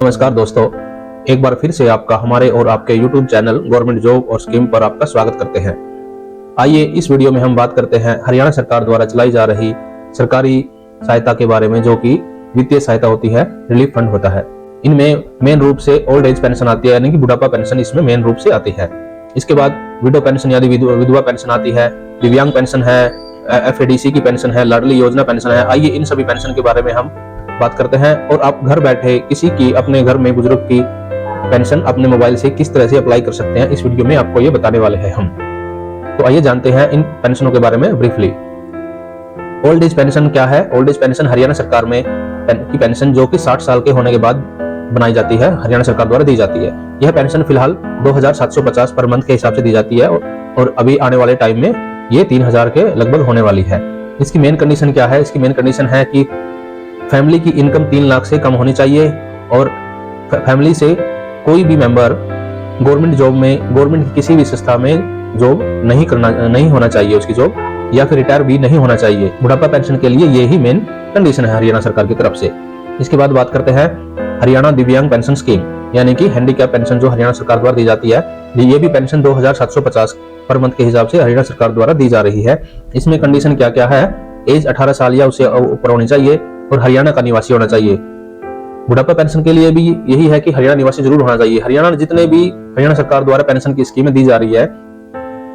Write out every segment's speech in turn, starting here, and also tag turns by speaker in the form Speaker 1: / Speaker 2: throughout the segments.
Speaker 1: नमस्कार दोस्तों, एक बार फिर से आपका हमारे और आपके YouTube चैनल गवर्नमेंट जॉब और स्कीम पर आपका स्वागत करते हैं। आइए इस वीडियो में हम बात करते हैं हरियाणा सरकार द्वारा चलाई जा रही सरकारी सहायता के बारे में, जो कि वित्तीय सहायता होती है, रिलीफ फंड होता है। इनमें मेन रूप से ओल्ड एज पेंशन आती है, यानी कि बुढ़ापा पेंशन इसमें मेन रूप से आती है। इसके बाद विडो पेंशन यानी विधवा पेंशन आती है, दिव्यांग पेंशन है, FADC की पेंशन है, लाडली योजना पेंशन है। आइए इन सभी पेंशन के बारे में हम बात करते हैं और आप घर बैठे किसी की अपने घर में बुजुर्ग की पेंशन अपने मोबाइल से किस तरह से अप्लाई कर सकते हैं, इस वीडियो में आपको ये बताने वाले हैं हम। तो आइए जानते हैं इन पेंशनों के बारे में ब्रीफली। ओल्ड एज पेंशन क्या है? ओल्ड एज पेंशन हरियाणा सरकार में की पेंशन जो कि 60 साल के होने के बाद बनाई जाती है, हरियाणा सरकार द्वारा दी जाती है। यह पेंशन फिलहाल 2750 पर मंथ के हिसाब से दी जाती है और अभी आने वाले टाइम में ये 3000 के लगभग होने वाली है। इसकी मेन कंडीशन क्या है? इसकी मेन कंडीशन है कि फैमिली की इनकम 3 लाख से कम होनी चाहिए और फैमिली से कोई भी मेंबर गवर्नमेंट जॉब में, गवर्नमेंट की किसी भी संस्था में जॉब नहीं होना चाहिए उसकी जॉब, या फिर रिटायर भी नहीं होना चाहिए। बुढ़ापा पेंशन के लिए ये ही मेन कंडीशन है हरियाणा सरकार की तरफ से। इसके बाद बात करते हैं हरियाणा दिव्यांग पेंशन स्कीम, यानी कि हैंडीकैप पेंशन जो हरियाणा सरकार द्वारा दी जाती है। ये भी पेंशन 2750 पर मंथ के हिसाब से हरियाणा सरकार द्वारा दी जा रही है। इसमें कंडीशन क्या क्या है? एज 18 साल या उससे ऊपर होनी चाहिए और हरियाणा का निवासी होना चाहिए। बुढ़ापा पेंशन के लिए भी यही है कि हरियाणा निवासी जरूर होना चाहिए। हरियाणा जितने भी हरियाणा सरकार द्वारा पेंशन की स्कीमें दी जा रही है,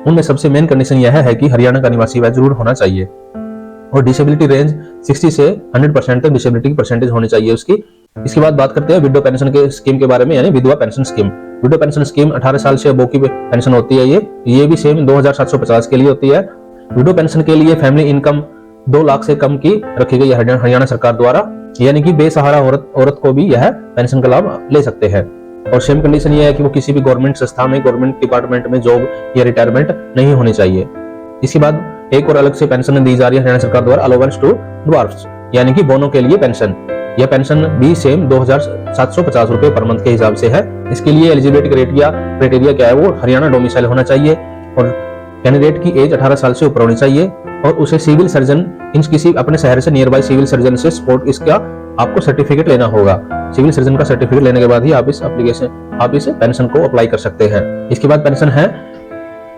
Speaker 1: उनमें सबसे मेन कंडीशन यह है कि हरियाणा का निवासी वह जरूर होना चाहिए। और डिसेबिलिटी रेंज 60 से 100% तक डिसेबिलिटी की परसेंटेज होनी चाहिए उसकी। इसके बाद बात करते हैं विडो पेंशन के स्कीम के बारे में, यानी विधवा pension scheme. Window pension scheme 18 साल से अबव की पेंशन होती है। ये भी सेम 2750 के लिए होती है। विडो पेंशन के लिए फैमिली इनकम 2 लाख से कम की रखी गई है हरियाणा सरकार द्वारा, यानी कि बेसहारा औरत को भी यह पेंशन का लाभ ले सकते हैं। और सेम कंडीशन यह है कि वो किसी भी गवर्नमेंट संस्था में, गवर्नमेंट डिपार्टमेंट में जॉब या रिटायरमेंट नहीं होनी चाहिए। इसके बाद एक और अलग से पेंशन दी जा रही है हरियाणा सरकार द्वारा, अलाउंस टू ड्वार्फ्स, यानी कि बोनों के लिए पेंशन। यह पेंशन भी सेम 2750 रुपए पर मंथ के हिसाब से है। इसके लिए एलिजिबिलिटी क्राइटेरिया क्या है? वो हरियाणा डोमिसाइल होना चाहिए और कैंडिडेट की एज 18 साल से ऊपर होनी चाहिए और उसे सिविल सर्जन किसी अपने शहर से नियर बाय सिविल सर्जन से सपोर्ट इसका आपको सर्टिफिकेट लेना होगा। सिविल सर्जन का सर्टिफिकेट लेने के बाद ही आप इस पेंशन को अप्लाई कर सकते हैं। इसके बाद पेंशन है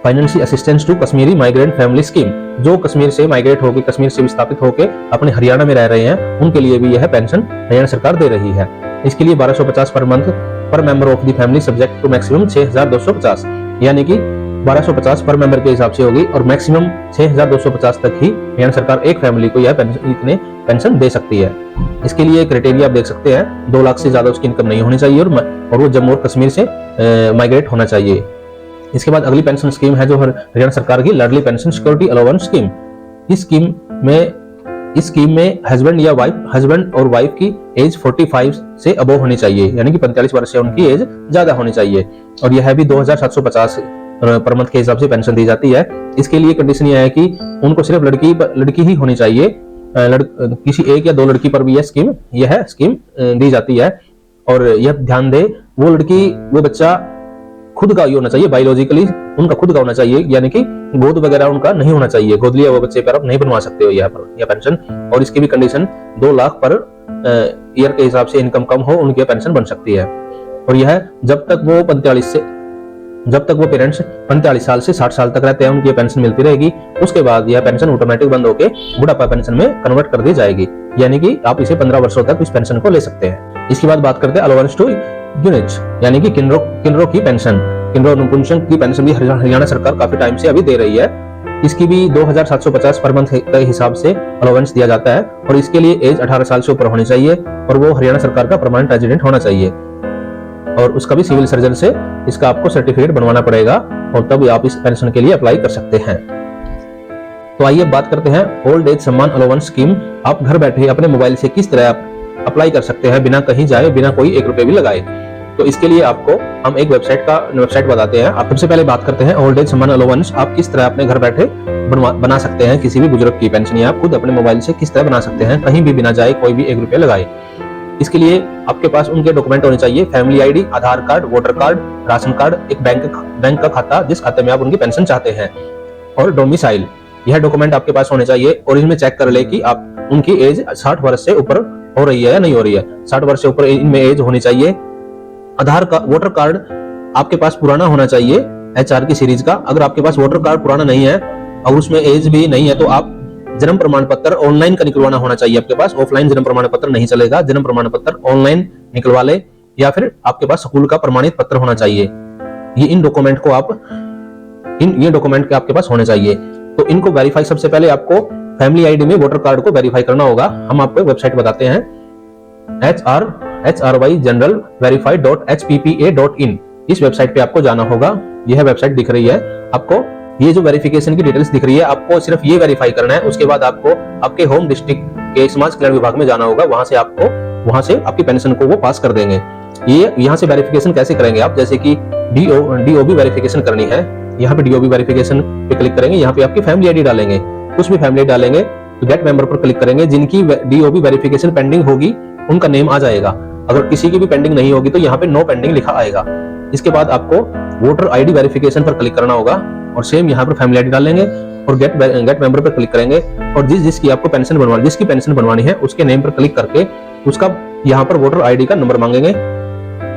Speaker 1: financial assistance to Kashmiri migrant family scheme. जो कश्मीर से माइग्रेट होकर, कश्मीर से विस्थापित होकर अपने हरियाणा में रह रहे हैं, उनके लिए भी यह पेंशन हरियाणा सरकार दे रही है। इसके लिए 1250 per month per member of the family subject to maximum 6250, यानी कि 1250 पर मेंबर के हिसाब से होगी और मैक्सिमम 6250 तक ही हरियाणा सरकार एक फैमिली को यह इतने पेंशन दे सकती है। इसके लिए क्राइटेरिया आप देख सकते हैं, 2 लाख से ज्यादा उसकी इनकम नहीं होनी चाहिए और वो जम्मू और कश्मीर से माइग्रेट होना चाहिए। इसके बाद अगली पेंशन स्कीम है जो हरियाणा सरकार की लाडली पेंशन सिक्योरिटी अलाउंस स्कीम। इस स्कीम में हस्बैंड और वाइफ की एज 45 से अबव होनी चाहिए, यानी कि 45 वर्ष से उनकी एज ज्यादा होनी चाहिए। और यह भी 2750 पर मंथ के हिसाब से पेंशन दी जाती है। इसके लिए कंडीशन यह है कि उनको सिर्फ लड़की ही होनी चाहिए, किसी एक या 2 लड़की पर भी यह स्कीम दी जाती है। और यह ध्यान दे, वो बच्चा खुद का ही होना चाहिए, बायोलॉजिकली उनका खुद का होना चाहिए, यानी कि गोद वगैरह उनका नहीं होना चाहिए। गोद लिया वो बच्चे पर आप नहीं बनवा सकते हो यह पेंशन। और इसकी भी कंडीशन 2 लाख पर ईयर के हिसाब से इनकम कम हो, उनकी पेंशन बन सकती है। और यह जब तक वो पेरेंट्स 45 साल से 60 साल तक रहते हैं, उनकी पेंशन मिलती रहेगी। उसके बाद यह पेंशन ऑटोमेटिक बंद होकर बुढ़ापा पेंशन में कन्वर्ट कर दी जाएगी, यानी कि आप इसे 15 वर्षों तक इस पेंशन को ले सकते हैं। इसके बाद बात करते हैं अलाउंस टू यूनिट्स, यानी कि किन्नरों की पेंशन। किन्नरों नपुंसक की पेंशन भी हरियाणा सरकार काफी टाइम से अभी दे रही है। इसकी भी 2750 पर मंथ के हिसाब से अलाउंस दिया जाता है और इसके लिए एज 18 साल से ऊपर होनी चाहिए और वो हरियाणा सरकार का परमानेंट रेजिडेंट होना चाहिए। और उसका भी सिविल सर्जन से इसका आपको सर्टिफिकेट बनवाना पड़ेगा और तब आप इस पेंशन के लिए अप्लाई कर सकते हैं। तो आइए बात करते हैं ओल्ड एज सम्मान अलाउंस स्कीम। आप घर बैठे अपने मोबाइल से किस तरह अप्लाई कर सकते हैं बिना कहीं जाए, बिना कोई 1 रुपए भी लगाए। तो इसके लिए आपको हम एक वेबसाइट बताते हैं। आप सबसे पहले बात करते हैं ओल्ड एज सम्मान अलाउंस आप किस तरह अपने घर बैठे बना सकते हैं किसी भी बुजुर्ग की पेंशन, या आप खुद अपने मोबाइल से किस तरह बना सकते हैं कहीं भी बिना जाए, कोई भी 1 रुपए लगाए। इसके लिए आपके पास उनके डॉक्यूमेंट होने चाहिए, family ID, Aadhaar card, voter card, ration card, एक बैंक का खाता जिस खाते में आप उनकी पेंशन चाहते हैं, और डोमिसाइल। यह डॉक्यूमेंट आपके पास होने चाहिए और इसमें चेक कर ले कि आप उनकी एज 60 वर्ष से ऊपर हो रही है या नहीं हो रही है। 60 वर्ष से ऊपर इनमें एज होनी चाहिए। आधार का वोटर कार्ड आपके पास पुराना होना चाहिए HR की सीरीज का। अगर आपके पास वोटर कार्ड पुराना नहीं है और उसमें एज भी नहीं है तो आप जन्म प्रमाण पत्र ऑनलाइन का निकलवाना होना चाहिए आपके पास। ऑफलाइन जन्म प्रमाण पत्र नहीं चलेगा, जन्म प्रमाण पत्र ऑनलाइन निकलवा ले, या फिर आपके पास स्कूल का प्रमाणित पत्र होना चाहिए। ये डॉक्यूमेंट आपके पास होने चाहिए। तो इनको वेरीफाई सबसे पहले आपको फैमिली आईडी में वोटर कार्ड को वेरीफाई करना होगा। हम आपको वेबसाइट बताते हैं, hrygeneralverify.hppa.in। इस वेबसाइट पे आपको जाना होगा। यह वेबसाइट दिख रही है आपको। ये जो वेरिफिकेशन की डिटेल्स दिख रही है, आपको सिर्फ ये वेरीफाई करना है। उसके बाद आपको आपके होम डिस्ट्रिक्ट के समाज कल्याण विभाग में जाना होगा। वहां से आपकी पेंशन को वो पास कर देंगे। ये यहाँ से वेरिफिकेशन कैसे करेंगे आप, जैसे कि DOB वेरिफिकेशन करनी है, यहाँ पे DOB वेरिफिकेशन पे क्लिक करेंगे। यहाँ पे आपकी फैमिली आईडी डालेंगे, कुछ भी फैमिली डालेंगे तो गेट मेंबर पर क्लिक करेंगे। जिनकी DOB वेरिफिकेशन पेंडिंग होगी उनका नेम आ जाएगा। अगर किसी की भी पेंडिंग नहीं होगी तो यहाँ पे नो पेंडिंग लिखा आएगा। इसके बाद आपको वोटर ID वेरिफिकेशन पर क्लिक करना होगा और सेम यहाँ पर फैमिली आईडी डालेंगे और गेट मेंबर पर क्लिक करेंगे। और जिसकी पेंशन बनवानी है उसके नेम पर क्लिक करके उसका यहाँ पर वोटर ID का नंबर मांगेंगे।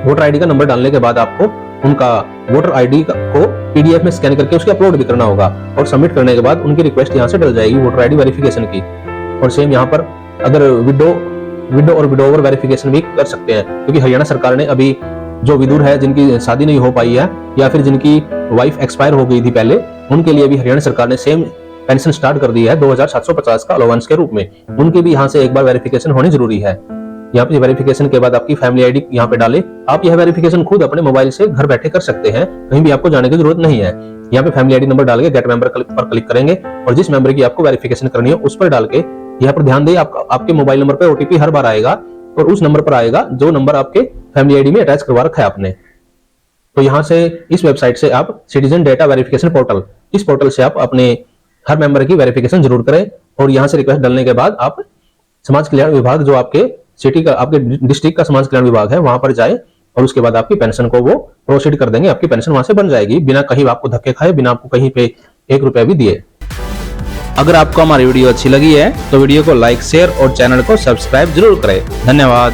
Speaker 1: वोटर ID का नंबर डालने के बाद आपको उनका वोटर ID को PDF में स्कैन करके उसके अपलोड भी करना होगा और सबमिट करने के बाद उनकी रिक्वेस्ट यहाँ से डल जाएगी वोटर ID वेरिफिकेशन की। और सेम यहाँ पर अगर विडो और विडोवर वेरिफिकेशन भी कर सकते हैं, क्योंकि हरियाणा सरकार ने अभी जो विधुर है जिनकी शादी नहीं हो पाई है या फिर जिनकी वाइफ एक्सपायर हो गई थी पहले, उनके लिए भी हरियाणा सरकार ने सेम पेंशन स्टार्ट कर दी है 2750 का अलाउंस के रूप में। उनकी भी यहाँ से एक बार वेरिफिकेशन होनी जरूरी है। यहाँ पे वेरिफिकेशन के बाद आपकी फैमिली आईडी यहाँ पे डाले। आप यह वेरिफिकेशन खुद अपने मोबाइल से घर बैठे कर सकते हैं, कहीं भी आपको जाने की जरूरत नहीं है। यहाँ पे फैमिली आईडी नंबर डाल के गेट मेंबर पर क्लिक करेंगे और जिस मेंबर की आपको वेरिफिकेशन करनी है उस पर डाल के यहाँ पर ध्यान दें आपके मोबाइल नंबर पर OTP हर बार आएगा और उस नंबर पर आएगा जो नंबर आपके फैमिली आईडी में अटैच करवा रखा है आपने। तो यहाँ से इस वेबसाइट से आप सिटीजन डेटा वेरिफिकेशन पोर्टल, इस पोर्टल से आप अपने हर मेंबर की वेरिफिकेशन जरूर करें। और यहाँ से रिक्वेस्ट डालने के बाद आप समाज कल्याण विभाग जो आपके सिटी का, आपके डिस्ट्रिक्ट का समाज कल्याण विभाग है, वहां पर जाए और उसके बाद आपकी पेंशन को वो प्रोसीड कर देंगे। आपकी पेंशन वहां से बन जाएगी बिना कहीं आपको धक्के खाए, बिना आपको कहीं पे 1 रुपया भी दिए।
Speaker 2: अगर आपको हमारी वीडियो अच्छी लगी है तो वीडियो को लाइक, शेयर और चैनल को सब्सक्राइब जरूर करें। धन्यवाद।